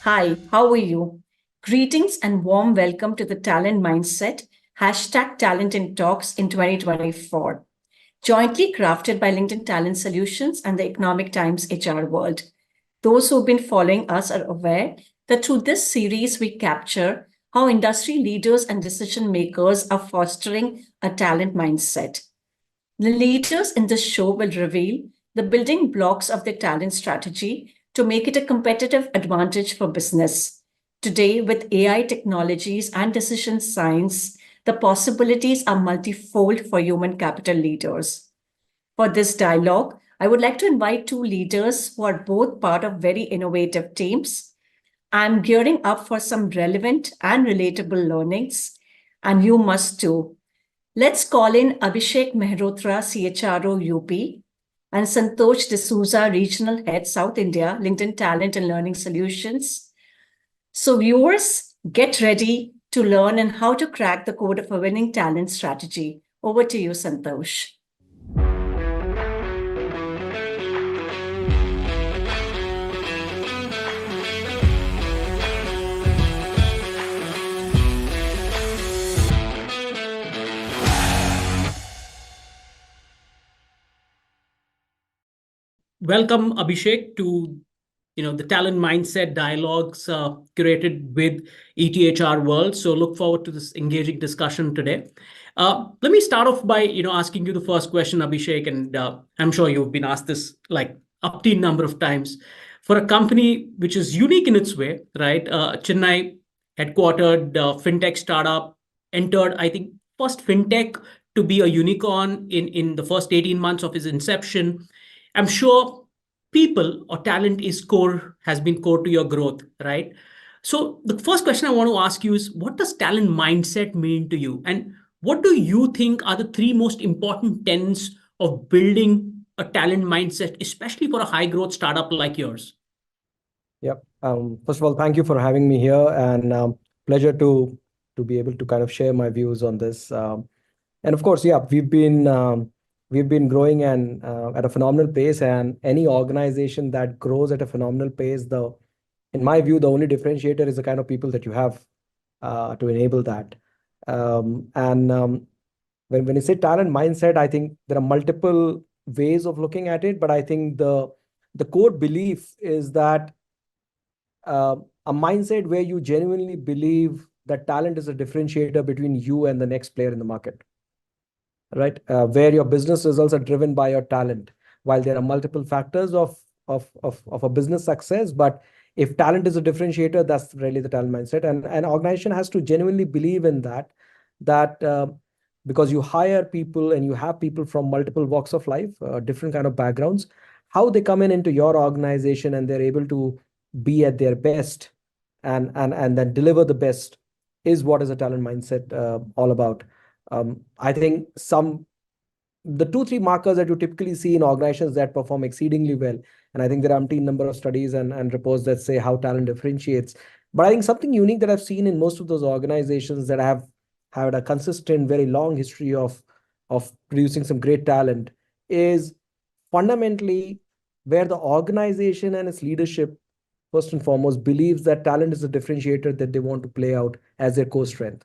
Hi, how are you? Greetings and warm welcome to the Talent Mindset, #Talent in Talks in 2024, jointly crafted by LinkedIn Talent Solutions and the Economic Times HR World. Those who've been following us are aware that through this series, we capture how industry leaders and decision makers are fostering a talent mindset. The leaders in this show will reveal the building blocks of their talent strategy to make it a competitive advantage for business. Today, with AI technologies and decision science, the possibilities are multifold for human capital leaders. For this dialogue, I would like to invite two leaders who are both part of very innovative teams. I'm gearing up for some relevant and relatable learnings, and you must too. Let's call in Abhishek Mehrotra, CHRO UP, and Santosh D'Souza, Regional Head, South India, LinkedIn Talent and Learning Solutions. So, viewers, get ready to learn and how to crack the code of a winning talent strategy. Over to you, Santosh. Welcome, Abhishek, to the talent mindset dialogues curated with ETHR World. So look forward to this engaging discussion today. Let me start off by asking you the first question, Abhishek, and I'm sure you've been asked this like upteen number of times. For a company which is unique in its way, right? Chennai headquartered fintech startup entered, I think, first fintech to be a unicorn in the first 18 months of its inception. I'm sure people or talent is core, has been core to your growth, right? So the first question I want to ask you is, what does talent mindset mean to you? And what do you think are the three most important tenets of building a talent mindset, especially for a high growth startup like yours? Yep. First of all, thank you for having me here, and pleasure to be able to kind of share my views on this. And of course, yeah, we've been growing and at a phenomenal pace. And any organization that grows at a phenomenal pace, in my view, the only differentiator is the kind of people that you have to enable that. And when you say talent mindset, I think there are multiple ways of looking at it, but I think the core belief is that a mindset where you genuinely believe that talent is a differentiator between you and the next player in the market, right? Where your business results are driven by your talent. While there are multiple factors of a business success, but if talent is a differentiator, that's really the talent mindset. And an organization has to genuinely believe in that because you hire people and you have people from multiple walks of life, different kind of backgrounds, how they come into your organization and they're able to be at their best and then deliver the best is what is a talent mindset all about. I think the two, three markers that you typically see in organizations that perform exceedingly well, and I think there are umpteen number of studies and reports that say how talent differentiates. But I think something unique that I've seen in most of those organizations that have had a consistent, very long history of producing some great talent is fundamentally where the organization and its leadership, first and foremost, believes that talent is a differentiator that they want to play out as their core strength.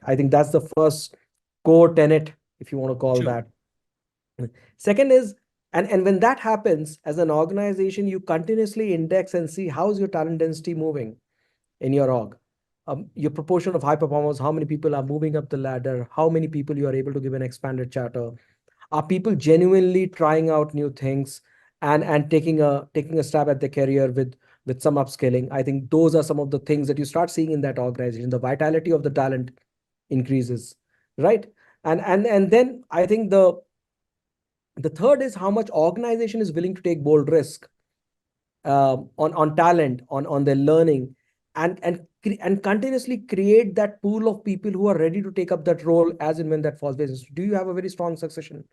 I think that's the first core tenet, if you want to call Sure. that. Second is, and when that happens, as an organization, you continuously index and see how's your talent density moving in your org. Your proportion of high performers, how many people are moving up the ladder, how many people you are able to give an expanded charter. Are people genuinely trying out new things and taking a stab at their career with some upscaling? I think those are some of the things that you start seeing in that organization. The vitality of the talent increases, right? And then I think the third is how much organization is willing to take bold risk on talent, on their learning, and continuously create that pool of people who are ready to take up that role as and when that falls basis. Do you have a very strong succession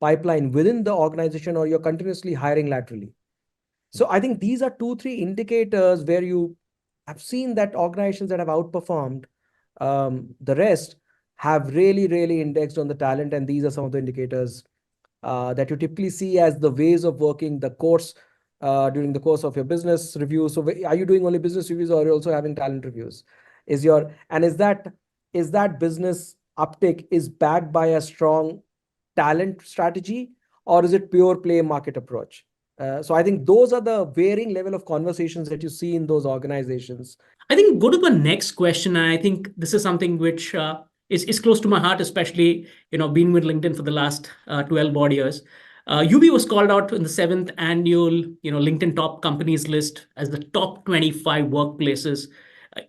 pipeline within the organization, or you're continuously hiring laterally? So I think these are two, three indicators where you have seen that organizations that have outperformed the rest have really, really indexed on the talent. And these are some of the indicators that you typically see as the ways of working, the course during the course of your business review. So are you doing only business reviews, or are you also having talent reviews? Is that business uptake is backed by a strong talent strategy, or is it pure play market approach? So I think those are the varying level of conversations that you see in those organizations. I think go to the next question. And I think this is something which is close to my heart, especially being with LinkedIn for the last 12 odd years. UB was called out in the 7th annual LinkedIn top companies list as the top 25 workplaces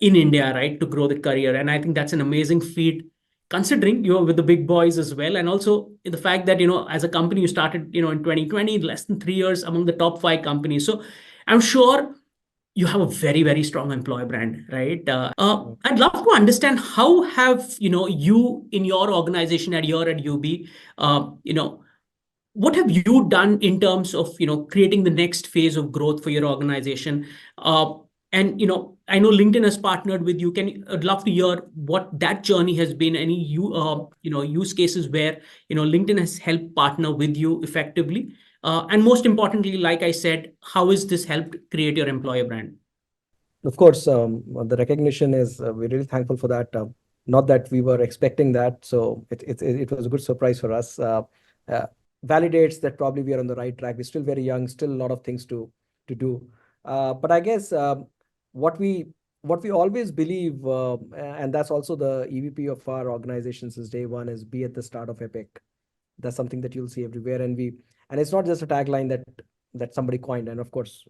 in India, right, to grow the career. And I think that's an amazing feat, considering you're with the big boys as well, and also in the fact that as a company you started in 2020, less than 3 years among the top 5 companies. So I'm sure you have a very, very strong employer brand, right? I'd love to understand how have you in your organization at UB, what have you done in terms of creating the next phase of growth for your organization? And I know LinkedIn has partnered with you. I'd love to hear what that journey has been. Any use cases where LinkedIn has helped partner with you effectively, and most importantly, like I said, how has this helped create your employer brand? Of course, the recognition is, we're really thankful for that. Not that we were expecting that, so it was a good surprise for us. Uh, Validates that probably we are on the right track. We're still very young, still a lot of things to do. But I guess what we always believe, and that's also the EVP of our organization since day one, is be at the start of epic. That's something that you'll see everywhere, and it's not just a tagline that somebody coined. And of course,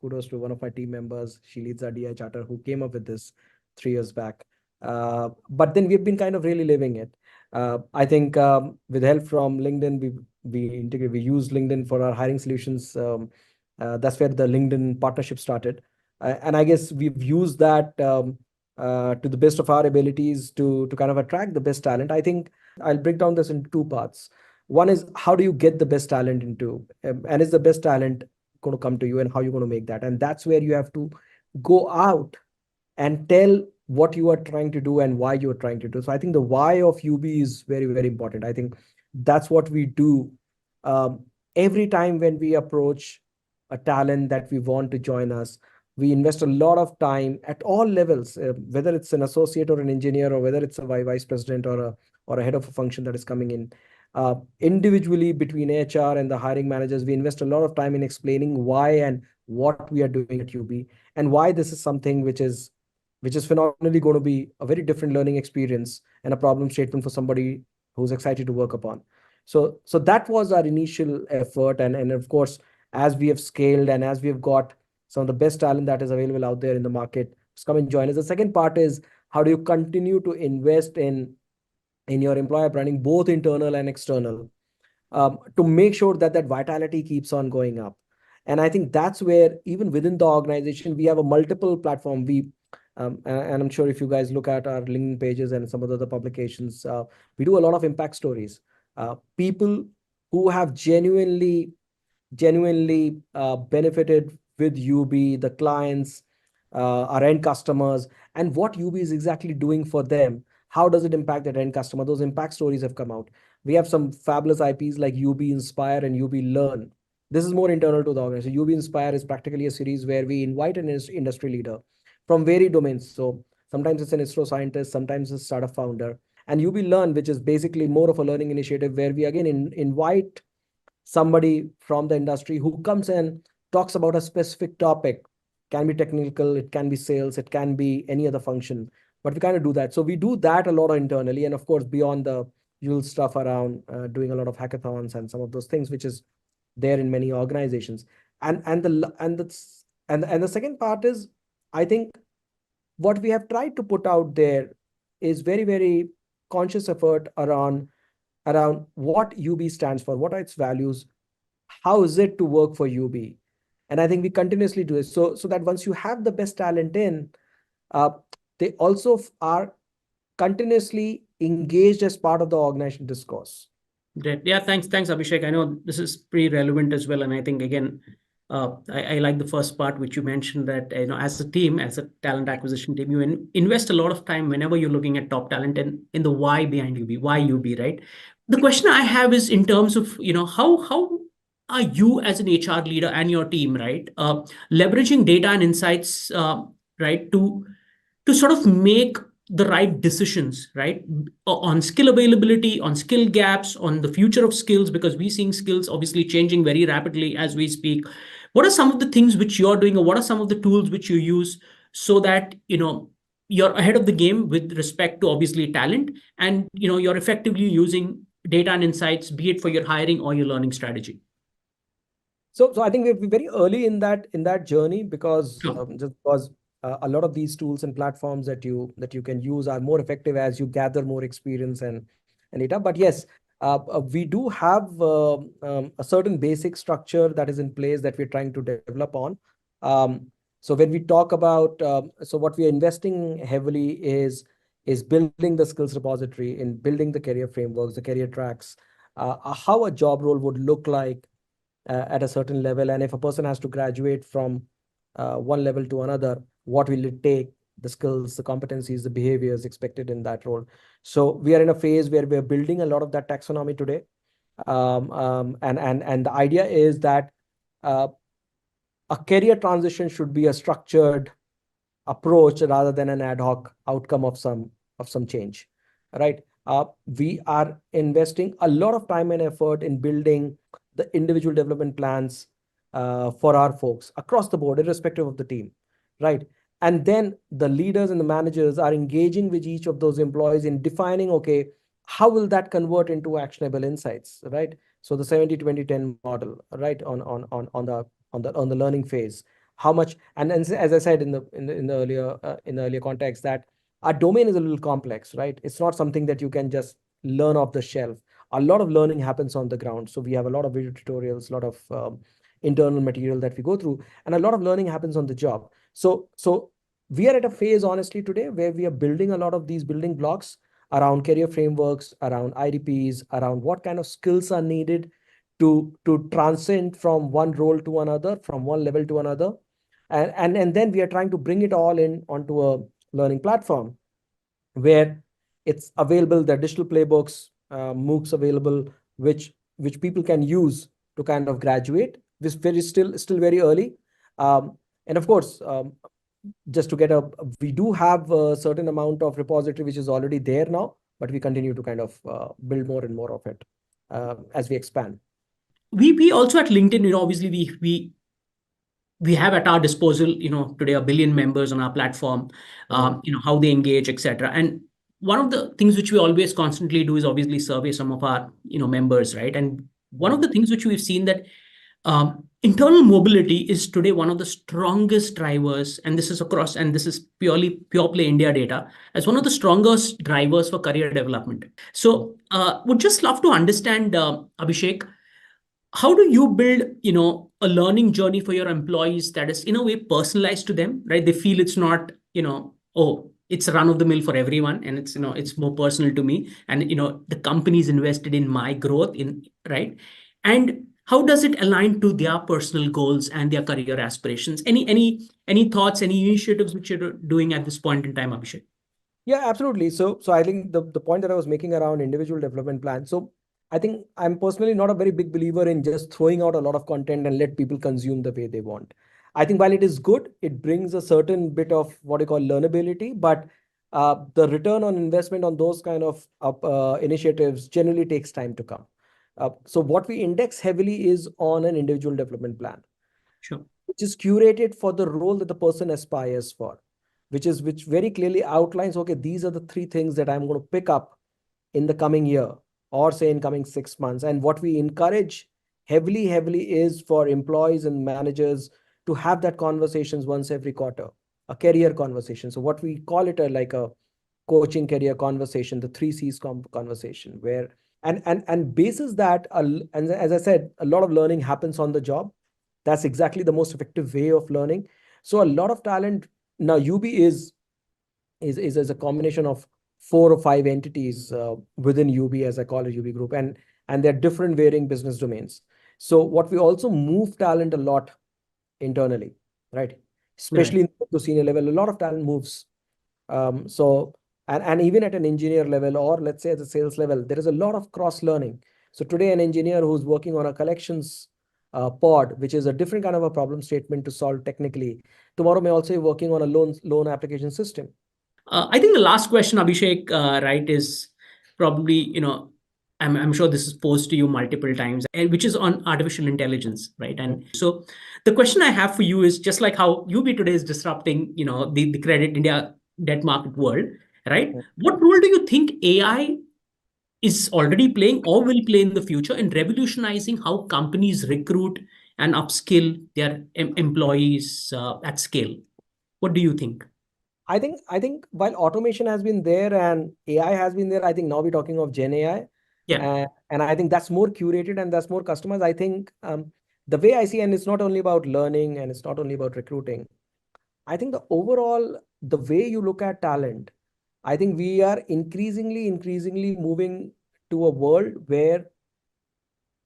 kudos to one of my team members. She leads our DI charter, who came up with this 3 years back. But then we've been kind of really living it. I think with help from LinkedIn, we use LinkedIn for our hiring solutions. That's where the LinkedIn partnership started, and I guess we've used that to the best of our abilities to kind of attract the best talent. I think I'll break down this in two parts. One is, how do you get the best talent into, and is the best talent going to come to you, and how you're going to make that? And that's where you have to go out and tell what you are trying to do and why you are trying to do. So I think the why of UB is very, very important. I think that's what we do every time when we approach a talent that we want to join us. We invest a lot of time at all levels, whether it's an associate or an engineer, or whether it's a vice president or a head of a function that is coming in. Individually, between HR and the hiring managers, we invest a lot of time in explaining why and what we are doing at UB, and why this is something which is phenomenally going to be a very different learning experience and a problem statement for somebody who's excited to work upon. So that was our initial effort, and of course, as we have scaled and as we have got some of the best talent that is available out there in the market, just come and join us. The second part is, how do you continue to invest in your employer branding, both internal and external, to make sure that vitality keeps on going up. And I think that's where, even within the organization, we have a multiple platform. And I'm sure if you guys look at our LinkedIn pages and some of the other publications, we do a lot of impact stories. People who have genuinely benefited with UB, the clients, our end customers, and what UB is exactly doing for them. How does it impact that end customer? Those impact stories have come out. We have some fabulous IPs like UB Inspire and UB Learn. This is more internal to the organization. UB Inspire is practically a series where we invite an industry leader from varied domains. So sometimes it's an ISRO scientist, sometimes it's a startup founder. And UB Learn, which is basically more of a learning initiative, where we again invite somebody from the industry who comes and talks about a specific topic. Can be technical, it can be sales, it can be any other function, but we kind of do that. So we do that a lot internally, and of course, beyond the usual stuff around doing a lot of hackathons and some of those things, which is there in many organizations. And the second part is, I think what we have tried to put out there is very, very conscious effort around what UB stands for, what are its values, how is it to work for UB. And I think we continuously do it, so that once you have the best talent in, they also are continuously engaged as part of the organization discourse. Great. Yeah, thanks, Abhishek. I know this is pretty relevant as well, and I think again, I like the first part which you mentioned, that as a team, as a talent acquisition team, you invest a lot of time whenever you're looking at top talent, and in the why behind UB, why UB, right? The question I have is in terms of how are you as an HR leader and your team, right, leveraging data and insights, right, to sort of make the right decisions, right, on skill availability, on skill gaps, on the future of skills, because we're seeing skills obviously changing very rapidly as we speak. What are some of the things which you're doing, or what are some of the tools which you use so that, you're ahead of the game with respect to obviously talent, and, you're effectively using data and insights, be it for your hiring or your learning strategy? So I think we're very early in that journey, because Sure. just because a lot of these tools and platforms that you can use are more effective as you gather more experience and data. But yes, we do have a certain basic structure that is in place that we're trying to develop on. So when we talk about, so what we are investing heavily is building the skills repository, in building the career frameworks, the career tracks, how a job role would look like at a certain level. And if a person has to graduate from one level to another, what will it take, the skills, the competencies, the behaviors expected in that role. So we are in a phase where we're building a lot of that taxonomy today. And the idea is that uh, a career transition should be a structured approach rather than an ad hoc outcome of some change, right? We are investing a lot of time and effort in building the individual development plans for our folks across the board, irrespective of the team, right? And then the leaders and the managers are engaging with each of those employees in defining, okay, how will that convert into actionable insights, right? So the 70-20-10 model, right, on the learning phase, how much. And as I said in the earlier context, that our domain is a little complex, right? It's not something that you can just learn off the shelf. A lot of learning happens on the ground. So we have a lot of video tutorials, a lot of internal material that we go through, and a lot of learning happens on the job. So we are at a phase, honestly, today, where we are building a lot of these building blocks around career frameworks, around IDPs, around what kind of skills are needed to transcend from one role to another, from one level to another. And then we are trying to bring it all in onto a learning platform where it's available, the digital playbooks, MOOCs available, which people can use to kind of graduate. This very still very early. And of course, just to get we do have a certain amount of repository which is already there now, but we continue to kind of build more and more of it as we expand. We also at LinkedIn, obviously we have at our disposal, today 1 billion members on our platform, how they engage, etc. And one of the things which we always constantly do is obviously survey some of our, members, right? And one of the things which we've seen that internal mobility is today one of the strongest drivers, and this is purely pure play India data, as one of the strongest drivers for career development. So would just love to understand, Abhishek, how do you build, a learning journey for your employees that is in a way personalized to them, right? They feel it's not, oh, it's run of the mill for everyone, and it's, it's more personal to me, and the company's invested in my growth, in right. And how does it align to their personal goals and their career aspirations? Any thoughts, any initiatives which you're doing at this point in time, Abhishek? Yeah, absolutely. So I think the point that I was making around individual development plan. So I think I'm personally not a very big believer in just throwing out a lot of content and let people consume the way they want. I think while it is good, it brings a certain bit of what you call learnability, but the return on investment on those kind of initiatives generally takes time to come. So what we index heavily is on an individual development plan, Sure. which is curated for the role that the person aspires for, which very clearly outlines, okay, these are the 3 things that I'm going to pick up in the coming year, or say in coming 6 months. And what we encourage heavily is for employees and managers to have that conversations once every quarter, a career conversation. So what we call it like a coaching career conversation, the 3 C's conversation, where and basis that, and as I said, a lot of learning happens on the job. That's exactly the most effective way of learning. So a lot of talent now, UB is as a combination of 4 or 5 entities within UB, as I call it, UB Group, and they're different varying business domains. So what we also move talent a lot internally, right? Especially Right. to senior level, a lot of talent moves. So and even at an engineer level, or let's say at the sales level, there is a lot of cross learning. So today, an engineer who's working on a collections pod, which is a different kind of a problem statement to solve technically, tomorrow may also be working on a loan application system. I think the last question, Abhishek, right, is probably, I'm sure this is posed to you multiple times, and which is on artificial intelligence, right? And so the question I have for you is just like how UB today is disrupting, the credit India debt market world, right? What role do you think AI is already playing or will play in the future in revolutionizing how companies recruit and upskill their employees at scale? What do you think? I think while automation has been there and AI has been there, I think now we're talking of Gen AI. Yeah. And I think that's more curated and that's more customized. I think the way I see, and it's not only about learning and it's not only about recruiting. I think the way you look at talent, I think we are increasingly moving to a world where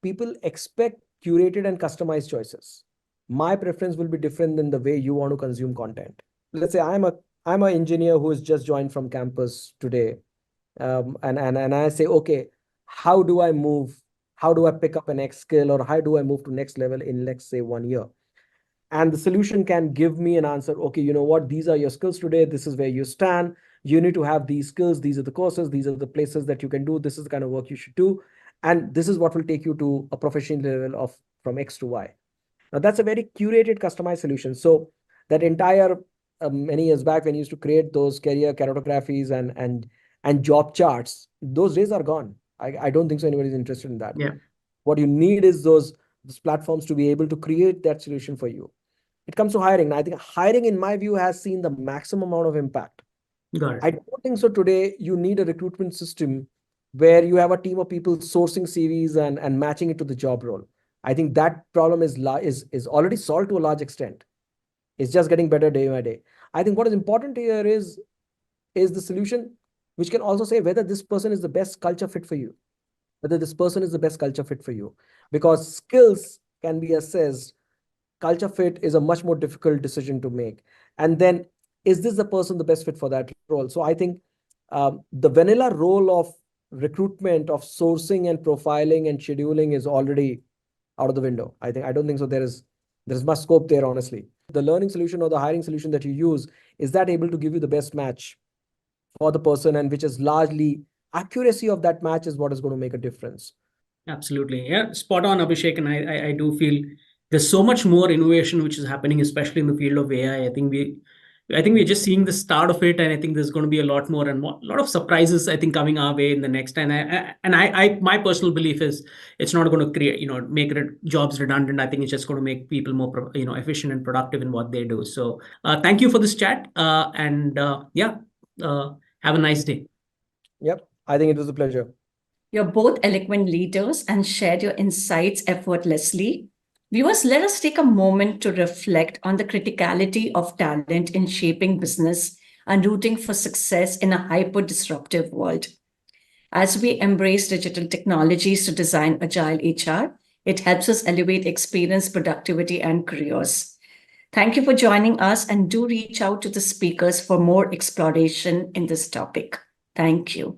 people expect curated and customized choices. My preference will be different than the way you want to consume content. Let's say I'm an engineer who has just joined from campus today, and I say, okay, how do I move? How do I pick up an next skill, or how do I move to next level in, let's say, 1 year? And the solution can give me an answer. Okay, you know what? These are your skills today. This is where you stand. You need to have these skills. These are the courses. These are the places that you can do. This is the kind of work you should do. And this is what will take you to a professional level of from X to Y. Now, that's a very curated, customized solution. So that entire many years back, when you used to create those career cartographies and job charts, those days are gone. I don't think so anybody's interested in that. Yeah. What you need is those platforms to be able to create that solution for you. It comes to hiring. I think hiring, in my view, has seen the maximum amount of impact. Got it. I don't think so today you need a recruitment system where you have a team of people sourcing CVs and matching it to the job role. I think that problem is already solved to a large extent. It's just getting better day by day. I think what is important here is the solution which can also say whether this person is the best culture fit for you. Whether this person is the best culture fit for you. Because skills can be assessed. Culture fit is a much more difficult decision to make. And then, is this the person the best fit for that role? So I think the vanilla role of recruitment, of sourcing and profiling and scheduling is already out of the window. I don't think so. There's much scope there, honestly. The learning solution or the hiring solution that you use, is that able to give you the best match for the person, and which is largely accuracy of that match is what is going to make a difference. Absolutely. Yeah, spot on, Abhishek. And I do feel there's so much more innovation which is happening, especially in the field of AI. I think we're just seeing the start of it, and I think there's going to be a lot more and more, a lot of surprises, I think, coming our way in the next. And my personal belief is it's not going to create, make jobs redundant. I think it's just going to make people more, efficient and productive in what they do. So thank you for this chat. Have a nice day. Yep. I think it was a pleasure. You're both eloquent leaders and shared your insights effortlessly. Viewers, let us take a moment to reflect on the criticality of talent in shaping business and rooting for success in a hyper-disruptive world. As we embrace digital technologies to design agile HR, it helps us elevate experience, productivity, and careers. Thank you for joining us, and do reach out to the speakers for more exploration in this topic. Thank you.